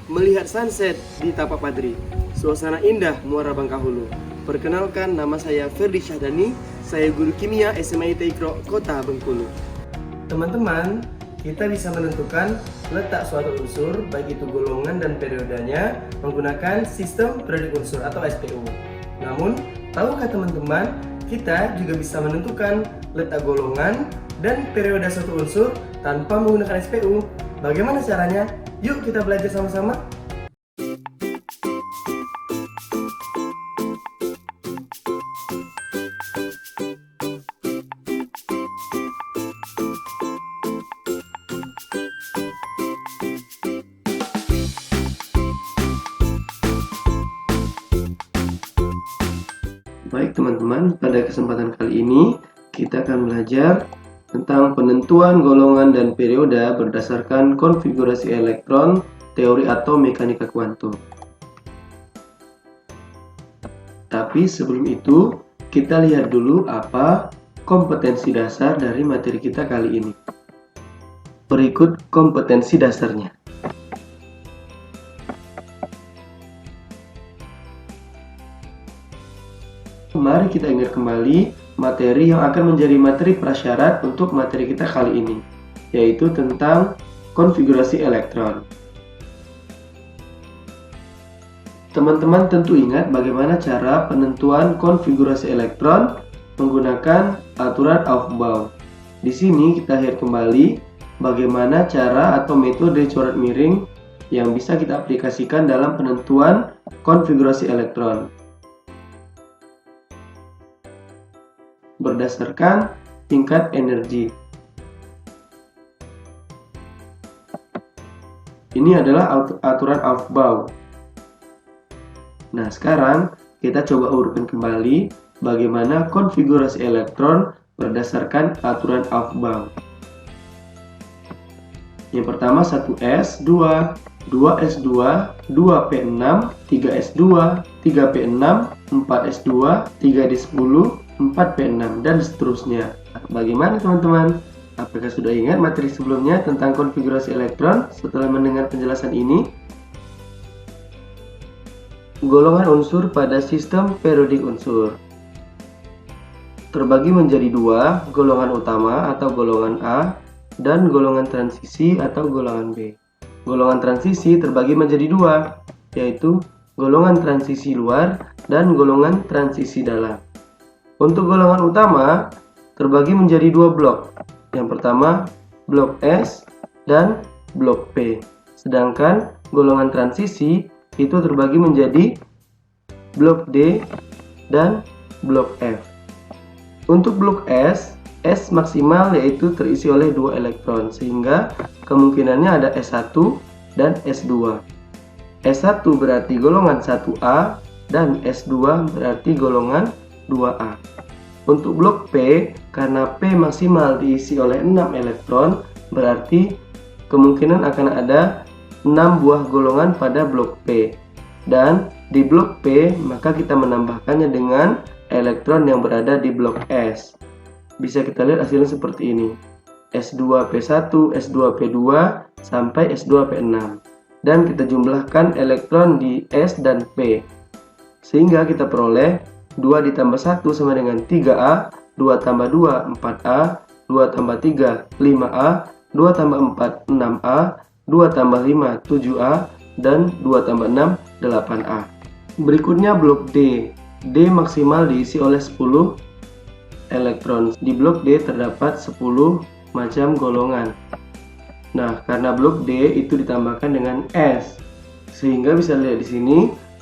melihat sunset di Tapak Padri. Suasana indah Muara Bangkahulu. Perkenalkan, nama saya Ferdi Syahdani, saya guru kimia SMA ITB Kota Bengkulu. Teman-teman, kita bisa menentukan letak suatu unsur, baik itu golongan dan periodenya, menggunakan sistem periodik unsur atau SPU. Namun, tahukah teman-teman, kita juga bisa menentukan letak golongan dan periode suatu unsur tanpa menggunakan SPU. Bagaimana caranya? Yuk kita belajar sama-sama. Baik teman-teman, pada kesempatan kali ini kita akan belajar tentang penentuan golongan dan periode berdasarkan konfigurasi elektron, teori atom, mekanika kuantum. Tapi sebelum itu, kita lihat dulu apa kompetensi dasar dari materi kita kali ini. Berikut kompetensi dasarnya. Mari kita ingat kembali materi yang akan menjadi materi prasyarat untuk materi kita kali ini, yaitu tentang konfigurasi elektron. Teman-teman tentu ingat bagaimana cara penentuan konfigurasi elektron menggunakan aturan Aufbau. Di sini kita lihat kembali bagaimana cara atau metode coret miring yang bisa kita aplikasikan dalam penentuan konfigurasi elektron. Berdasarkan tingkat energi. Ini adalah aturan Aufbau. Nah, sekarang kita coba urutkan kembali bagaimana konfigurasi elektron berdasarkan aturan Aufbau. Yang pertama 1s, 2, 2s2, 2p6, 3s2, 3p6, 4s2, 3d10, 4p6 dan seterusnya. Bagaimana teman-teman? Apakah sudah ingat materi sebelumnya tentang konfigurasi elektron setelah mendengar penjelasan ini? Golongan unsur pada sistem periodik unsur terbagi menjadi dua, golongan utama atau golongan A dan golongan transisi atau golongan B. Golongan transisi terbagi menjadi dua, yaitu golongan transisi luar dan golongan transisi dalam. Untuk golongan utama terbagi menjadi dua blok. Yang pertama blok S dan blok P. Sedangkan golongan transisi itu terbagi menjadi blok D dan blok F. Untuk blok S, S maksimal yaitu terisi oleh 2 elektron, sehingga kemungkinannya ada S1 dan S2. S1 berarti golongan 1A dan S2 berarti golongan 2A. Untuk blok P, karena P maksimal diisi oleh 6 elektron, berarti kemungkinan akan ada 6 buah golongan pada blok P. Dan di blok P, maka kita menambahkannya dengan elektron yang berada di blok S. Bisa kita lihat hasilnya seperti ini. S2P1, S2P2, sampai S2P6. Dan kita jumlahkan elektron di S dan P. Sehingga kita peroleh 2 ditambah 1 sama dengan 3A, 2 tambah 2, 4A, 2 tambah 3, 5A, 2 tambah 4, 6A, 2 tambah 5, 7A, dan 2 tambah 6, 8A. Berikutnya blok D. D maksimal diisi oleh 10 elektron. Di blok D terdapat 10 macam golongan. Nah, karena blok D itu ditambahkan dengan S, sehingga bisa lihat di sini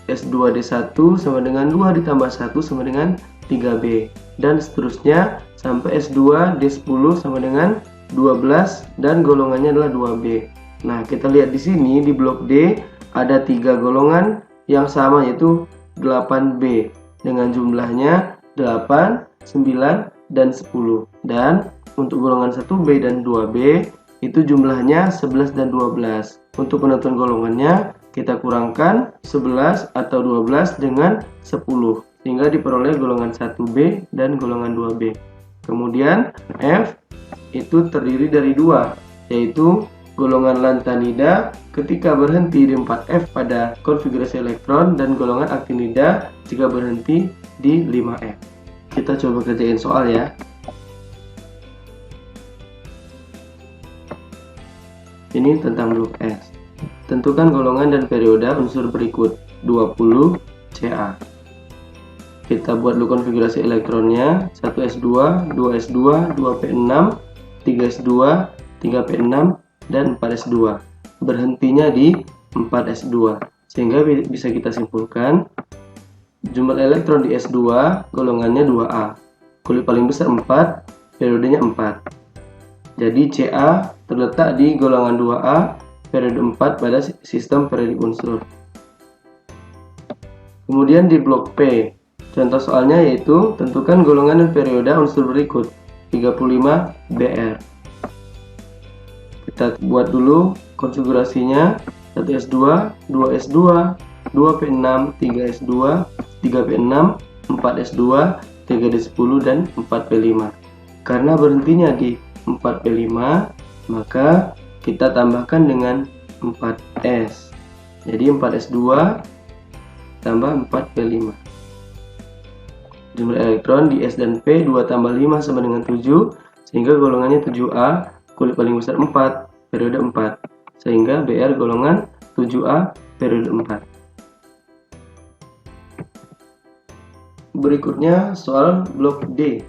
S2D1 sama dengan 2 ditambah 1 sama dengan 3B, dan seterusnya sampai S2D10 sama dengan 12 dan golongannya adalah 2B. Nah, kita lihat di sini di blok D ada 3 golongan yang sama, yaitu 8B dengan jumlahnya 8, 9, dan 10. Dan untuk golongan 1B dan 2B itu jumlahnya 11 dan 12. Untuk penentuan golongannya kita kurangkan 11 atau 12 dengan 10, sehingga diperoleh golongan 1B dan golongan 2B. Kemudian F itu terdiri dari 2, yaitu golongan lantanida ketika berhenti di 4F pada konfigurasi elektron dan golongan aktinida jika berhenti di 5F. Kita coba kerjain soal ya. Ini tentang blok S. Tentukan golongan dan periode unsur berikut 20 Ca. Kita buat dulu konfigurasi elektronnya. 1s2, 2s2, 2p6, 3s2, 3p6, dan 4s2. Berhentinya di 4s2. Sehingga bisa kita simpulkan jumlah elektron di S2 golongannya 2A. Kulit paling besar 4, periodenya 4. Jadi Ca terletak di golongan 2A, periode 4 pada sistem periodik unsur. Kemudian di blok P, contoh soalnya yaitu tentukan golongan dan periode unsur berikut 35 Br. Kita buat dulu konfigurasinya. 1s2, 2s2, 2p6, 3s2, 3p6, 4s2, 3d10, dan 4p5. Karena berhentinya di 4p5, maka kita tambahkan dengan 4s. Jadi 4s2 tambah 4p5. Jumlah elektron di S dan P 2 tambah 5 sama dengan 7, sehingga golongannya 7A, kulit paling besar 4, periode 4. Sehingga Br golongan 7A, periode 4. Berikutnya soal blok D.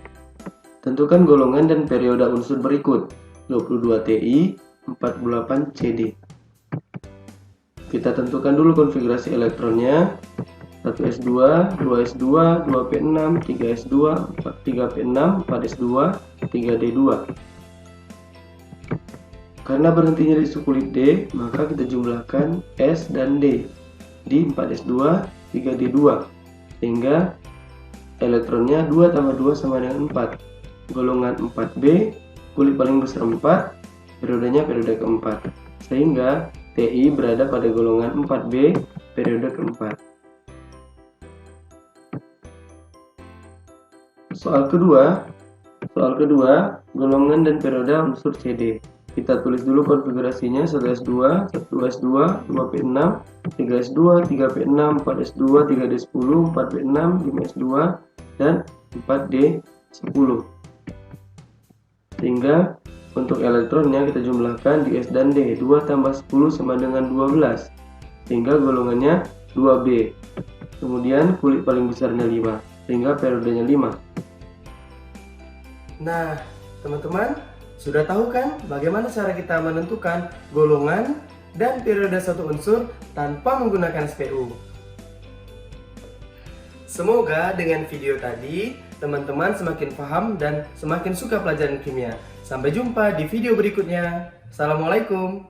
Tentukan golongan dan periode unsur berikut 22 Ti, 48 Cd. Kita tentukan dulu konfigurasi elektronnya. 1s2, 2s2, 2p6, 3s2, 3p6, 4s2, 3d2. Karena berhentinya di sukulit D, maka kita jumlahkan S dan D di 4s2, 3d2. Sehingga elektronnya 2 tambah 2 sama dengan 4. Golongan 4B, kulit paling besar 4, periodenya periode keempat. Sehingga Ti berada pada golongan 4B, periode keempat. Soal kedua, golongan dan periode unsur CD. Kita tulis dulu konfigurasinya. 1s2, 2s2, 2p6, 3s2, 3p6, 4s2, 3d10, 4p6, 5s2, dan 4d10. Sehingga untuk elektronnya kita jumlahkan di S dan D. 2 tambah 10 sama dengan 12. Sehingga golongannya 2B. Kemudian kulit paling besarnya 5. Sehingga periodenya 5. Nah, teman-teman, sudah tahu kan bagaimana cara kita menentukan golongan dan periode satu unsur tanpa menggunakan SPU? Semoga dengan video tadi teman-teman semakin paham dan semakin suka pelajaran kimia. Sampai jumpa di video berikutnya. Assalamualaikum.